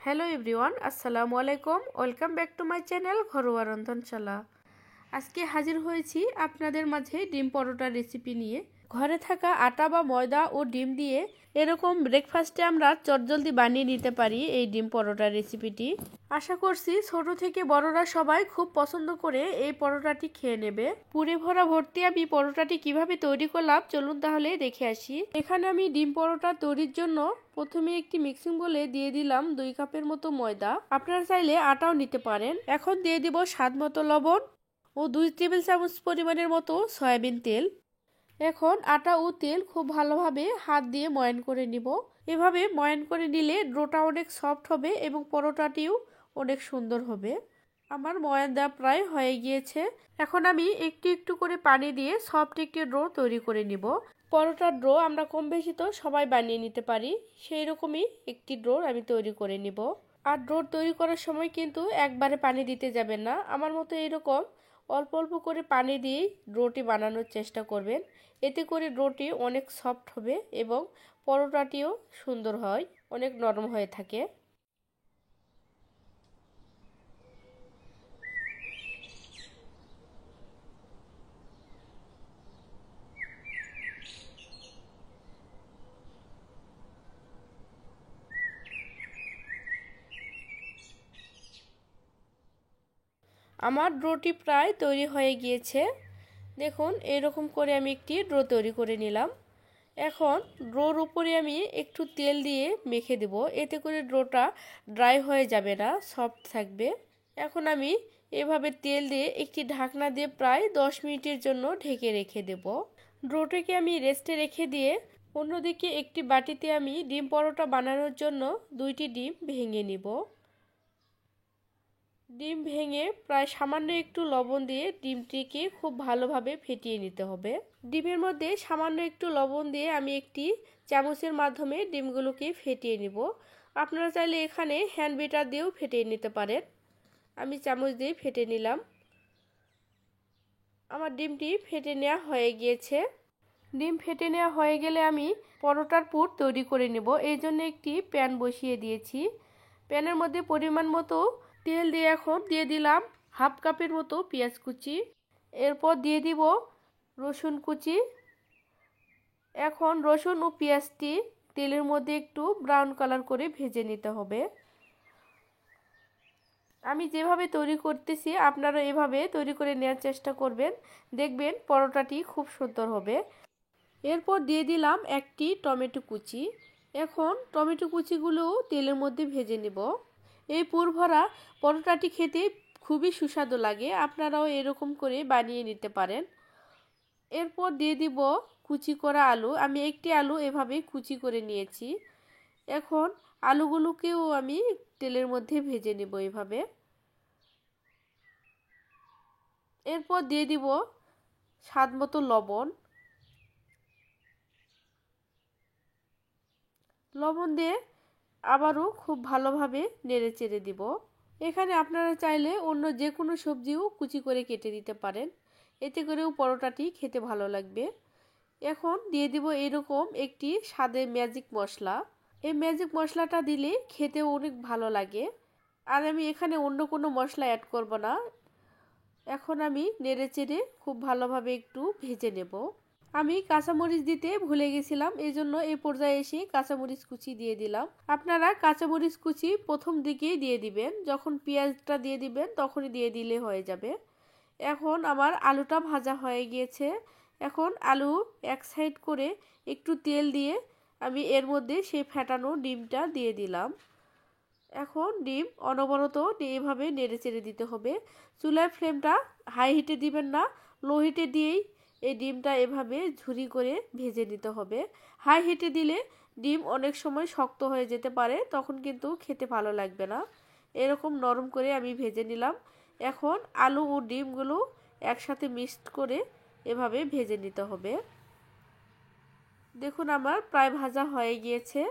Hello everyone, আসসালামু আলাইকুম। Welcome back to my channel ঘরোয়া রন্ধনশালা। আজকে হাজির হয়েছি আপনাদের মাঝে ডিম পরোটার রেসিপি নিয়ে। ঘরে থাকা আটা বা ময়দা ও ডিম দিয়ে এরকম ব্রেকফাস্টে আমরা চটজলদি বানিয়ে নিতে পারি এই ডিম পরোটার রেসিপিটি। আশা করছি ছোট থেকে বড়রা সবাই খুব পছন্দ করে এই পরোটাটি খেয়ে নেবে। পুরে ভরা ভর্তি আমি পরোটাটি কিভাবে তৈরি করলাম চলুন তাহলে দেখে আসি। এখানে আমি ডিম পরোটা তৈরির জন্য প্রথমে একটি মিক্সিং বোলে দিয়ে দিলাম 2 কাপের মতো ময়দা। আপনারা চাইলে আটাও নিতে পারেন। এখন দিয়ে দিব স্বাদ মতো লবণ ও 2 টেবিল চামচ পরিমাণের মতো সয়াবিন তেল। এখন আটা ও তেল খুব ভালোভাবে হাত দিয়ে ময়ান করে নিব। এভাবে ময়ান করে নিলে ডোটা অনেক সফট হবে এবং পরোটাটিও অনেক সুন্দর হবে। আমার ময়ান দেওয়া প্রায় হয়ে গিয়েছে। এখন আমি একটু একটু করে পানি দিয়ে সফট একটি ডো তৈরি করে নিব। পরোটার ডো আমরা কম বেশি তো সবাই বানিয়ে নিতে পারি, সেই রকমই একটি ডো আমি তৈরি করে নিব। আর ডো তৈরি করার সময় কিন্তু একবারে পানি দিতে যাবেন না, আমার মতো এরকম অল্প অল্প করে পানি দিয়ে ডোটি বানানোর চেষ্টা করবেন। এতে করে ডোটি অনেক সফট হবে এবং পরোটাটিও সুন্দর হয়, অনেক নরম হয়ে থাকে। আমার ডোটি প্রায় তৈরি হয়ে গিয়েছে। দেখুন এরকম করে আমি একটি ডো তৈরি করে নিলাম। এখন ডোর উপরে আমি একটু তেল দিয়ে মেখে দেব, এতে করে ডোটা ড্রাই হয়ে যাবে না, সফট থাকবে। এখন আমি এভাবে তেল দিয়ে একটি ঢাকনা দিয়ে প্রায় 10 মিনিটের জন্য ঢেকে রেখে দেব। ডোটাকে আমি রেস্টে রেখে দিয়ে অন্যদিকে একটি বাটিতে আমি ডিম পরোটা বানানোর জন্য 2টি ডিম ভেঙে নিব। ডিম ভেঙে প্রায় সামান্য একটু লবণ দিয়ে ডিমটিকে খুব ভালোভাবে ফেটিয়ে নিতে হবে। ডিমের মধ্যে সামান্য একটু লবণ দিয়ে আমি একটি চামচের মাধ্যমে ডিমগুলোকে ফেটিয়ে নিব। আপনারা চাইলে এখানে হ্যান্ড বিটার দিয়েও ফেটিয়ে নিতে পারেন। আমি চামচ দিয়ে ফেটে নিলাম। আমার ডিমটি ফেটে নেওয়া হয়ে গিয়েছে। ডিম ফেটে নেওয়া হয়ে গেলে আমি পরোটার পুর তৈরি করে নেব। এই জন্য একটি প্যান বসিয়ে দিয়েছি। প্যানের মধ্যে পরিমাণ মতো তেল দিয়ে এখন দিয়ে দিলাম হাফ কাপের মতো পেঁয়াজ কুচি। এরপর দিয়ে দিব রসুন কুচি। এখন রসুন ও পেঁয়াজটি তেলের মধ্যে একটু ব্রাউন কালার করে ভেজে নিতে হবে। আমি যেভাবে তৈরি করতেছি আপনারা এভাবে তৈরি করে নেওয়ার চেষ্টা করবেন, দেখবেন পরোটাটি খুব সুন্দর হবে। এরপর দিয়ে দিলাম একটি টমেটো কুচি। এখন টমেটো কুচিগুলো তেলের মধ্যে ভেজে নেব। এই পুর ভরা পরোটাটি খেতে খুবই সুস্বাদু লাগে, আপনারাও এরকম করে বানিয়ে নিতে পারেন। এরপর দিয়ে দিব কুচি করা আলু। আমি একটি আলু এভাবে কুচি করে নিয়েছি। এখন আলুগুলোকেও আমি তেলের মধ্যে ভেজে নেব এভাবে। এরপর দিয়ে দিব স্বাদ মতো লবণ। লবণ দিয়ে আবারও খুব ভালোভাবে নেড়ে চেড়ে দিব। এখানে আপনারা চাইলে অন্য যে কোনো সবজিও কুচি করে কেটে দিতে পারেন, এতে করেও পরোটাটি খেতে ভালো লাগবে। এখন দিয়ে দিব এরকম একটি স্বাদের ম্যাজিক মশলা। এই ম্যাজিক মশলাটা দিলে খেতে অনেক ভালো লাগে। আর আমি এখানে অন্য কোনো মশলা অ্যাড করব না। এখন আমি নেড়ে চেড়ে খুব ভালোভাবে একটু ভেজে নেব। আমি কাঁচামরিচ দিতে ভুলে গেছিলাম, এই জন্য এই পর্যায়ে এসে কাঁচামরিচ কুচি দিয়ে দিলাম। আপনারা কাঁচামরিচ কুচি প্রথম দিকেই দিয়ে দিবেন, যখন পেঁয়াজটা দিয়ে দিবেন তখনই দিয়ে দিলে হয়ে যাবে। এখন আমার আলুটা ভাজা হয়ে গিয়েছে। এখন আলু এক সাইড করে একটু তেল দিয়ে আমি এর মধ্যে সেই ফেটানো ডিমটা দিয়ে দিলাম। এখন ডিম অনবরত এভাবে নেড়ে চেড়ে দিতে হবে। চুলার ফ্লেমটা হাই হিটে দিবেন না, লো হিটে দিয়েই এই ডিমটা এভাবে ঝুরি করে ভেজে নিতে হবে। হাই হিটে দিলে ডিম অনেক সময় শক্ত হয়ে যেতে পারে, তখন কিন্তু খেতে ভালো লাগবে না। এরকম নরম করে আমি ভেজে নিলাম। এখন আলু ও ডিমগুলো একসাথে মিক্সড করে এভাবে ভেজে নিতে হবে। দেখুন আমার প্রায় ভাজা হয়ে গিয়েছে।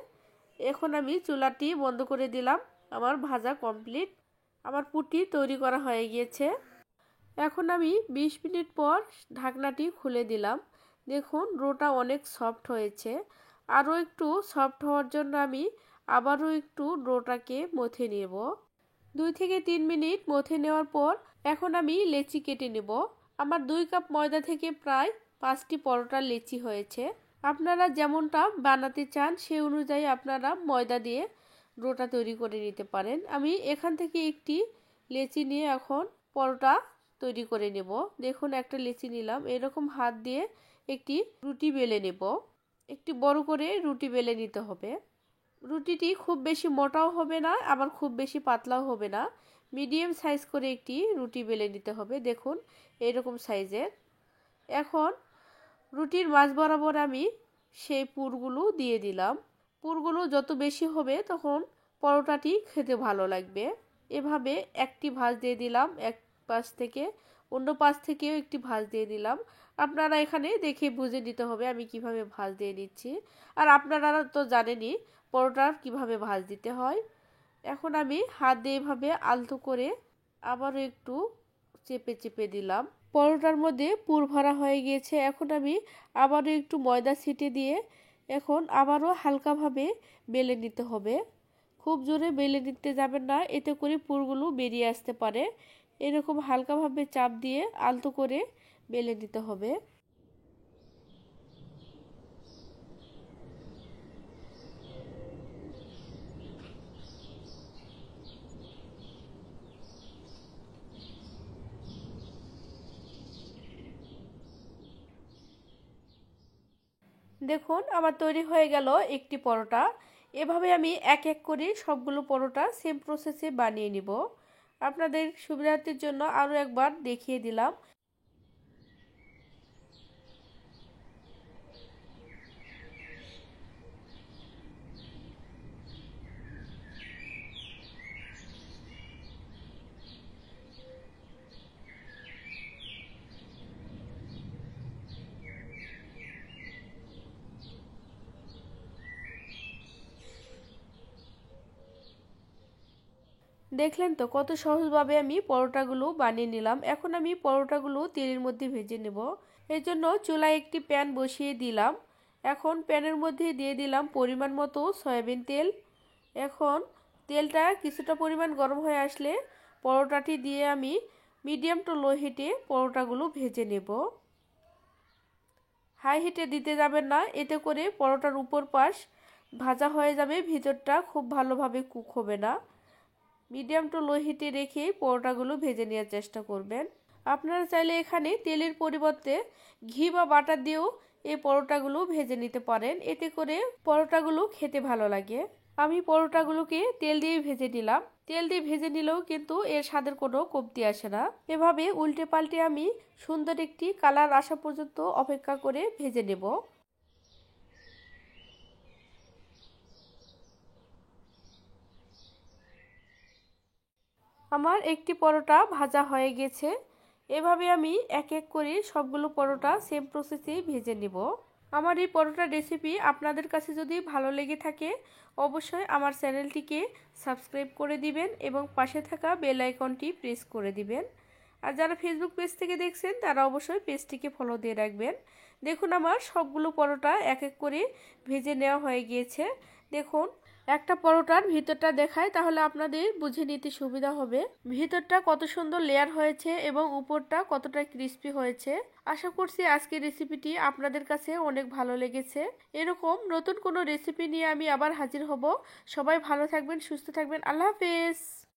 এখন আমি চুলাটি বন্ধ করে দিলাম। আমার ভাজা কমপ্লিট। আমার পুরটি তৈরি করা হয়ে গিয়েছে। এখন আমি 20 মিনিট পর ঢাকনাটি খুলে দিলাম। দেখুন ডোটা অনেক সফট হয়েছে। আরও একটু সফট হওয়ার জন্য আমি আবারও একটু ডোটাকে মথে নেব। 2 থেকে 3 মিনিট মথে নেওয়ার পর এখন আমি লেচি কেটে নেব। আমার 2 কাপ ময়দা থেকে প্রায় 5টি পরোটার লেচি হয়েছে। আপনারা যেমনটা বানাতে চান সেই অনুযায়ী আপনারা ময়দা দিয়ে ডোটা তৈরি করে নিতে পারেন। আমি এখান থেকে একটি লেচি নিয়ে এখন পরোটা তৈরি করে নেব। দেখুন একটা লেচি নিলাম, এরকম হাত দিয়ে একটি রুটি বেলে নেব। একটি বড় করে রুটি বেলে নিতে হবে। রুটিটি খুব বেশি মোটাও হবে না, আবার খুব বেশি পাতলাও হবে না, মিডিয়াম সাইজ করে একটি রুটি বেলে নিতে হবে। দেখুন এরকম সাইজের। এখন রুটির মাঝ বরাবর আমি সেই পুরগুলো দিয়ে দিলাম। পুরগুলো যত বেশি হবে তখন পরোটাটি খেতে ভালো লাগবে। এভাবে একটি ভাঁজ দিয়ে দিলাম এক পাশ থেকে, অন্য পাশ থেকেও একটি ভাঁজ দিয়ে দিলাম। আপনারা এখানে দেখে বুঝে নিতে হবে আমি কিভাবে ভাঁজ দিয়ে নিচ্ছি। আর আপনারা তো জানেনই পরোটার কিভাবে ভাঁজ দিতে হয়। এখন আমি হাত দিয়ে এভাবে আলতো করে আবারও একটু চেপে চেপে দিলাম। পরোটার মধ্যে পুর ভরা হয়ে গিয়েছে। এখন আমি আবারও একটু ময়দা ছিটিয়ে দিয়ে এখন আবারও হালকাভাবে বেলে নিতে হবে। খুব জোরে বেলে নিতে যাবেন না, এতে করে পুরগুলো বেরিয়ে আসতে পারে। এরকম হালকাভাবে চাপ দিয়ে আলতো করে বেলে নিতে হবে। দেখুন আমার তৈরি হয়ে গেল একটি পরোটা। এভাবে আমি এক এক করে সবগুলো পরোটা সেম প্রসেসে বানিয়ে নিব। আপনাদের সুবিধার্থের জন্য আরও একবার দেখিয়ে দিলাম। দেখলেন তো কত সহজভাবে আমি পরোটাগুলো বানিয়ে নিলাম। এখন আমি পরোটাগুলো তেলের মধ্যে ভেজে নেব। এর জন্য চুলায় একটি প্যান বসিয়ে দিলাম। এখন প্যানের মধ্যে দিয়ে দিলাম পরিমাণ মতো সয়াবিন তেল। এখন তেলটা কিছুটা পরিমাণ গরম হয়ে আসলে পরোটাটি দিয়ে আমি মিডিয়াম টু লো হিটে পরোটাগুলো ভেজে নেব। হাই হিটে দিতে যাবেন না, এতে করে পরোটার উপর পাশ ভাজা হয়ে যাবে, ভিতরটা খুব ভালোভাবে কুক হবে না। মিডিয়াম টু লো হিটে রেখে পরোটাগুলো ভেজে নেওয়ার চেষ্টা করবেন। আপনারা চাইলে এখানে তেলের পরিবর্তে ঘি বা বাটার দিয়েও এই পরোটাগুলো ভেজে নিতে পারেন, এতে করে পরোটাগুলো খেতে ভালো লাগে। আমি পরোটাগুলোকে তেল দিয়ে ভেজে নিলাম। তেল দিয়ে ভেজে নিলেও কিন্তু এর স্বাদের কোনো কমতি আসে না। এভাবে উল্টে পাল্টে আমি সুন্দর একটি কালার আসা পর্যন্ত অপেক্ষা করে ভেজে নেব। আমার একটি পরোটা ভাজা হয়ে গেছে। এভাবে আমি এক এক করে সবগুলো পরোটা সেম প্রসেসেই ভেজে নেব। আমার এই পরোটার রেসিপি আপনাদের কাছে যদি ভালো লেগে থাকে অবশ্যই আমার চ্যানেলটিকে সাবস্ক্রাইব করে দিবেন এবং পাশে থাকা বেল আইকনটি প্রেস করে দিবেন। আর যারা ফেসবুক পেজ থেকে দেখছেন তারা অবশ্যই পেজটিকে ফলো দিয়ে রাখবেন। দেখুন আমার সবগুলো পরোটা এক এক করে ভেজে নেওয়া হয়ে গিয়েছে। দেখুন একটা পরোটার ভিতরটা দেখায় তাহলে আপনাদের বুঝে নিতে সুবিধা হবে ভিতরটা কত সুন্দর লেয়ার হয়েছে এবং উপরটা কতটা ক্রিস্পি হয়েছে। আশা করছি আজকের রেসিপিটি আপনাদের কাছে অনেক ভালো লেগেছে। এরকম নতুন কোনো রেসিপি নিয়ে আমি আবার হাজির হব। সবাই ভালো থাকবেন, সুস্থ থাকবেন। আল্লাহ হাফেজ।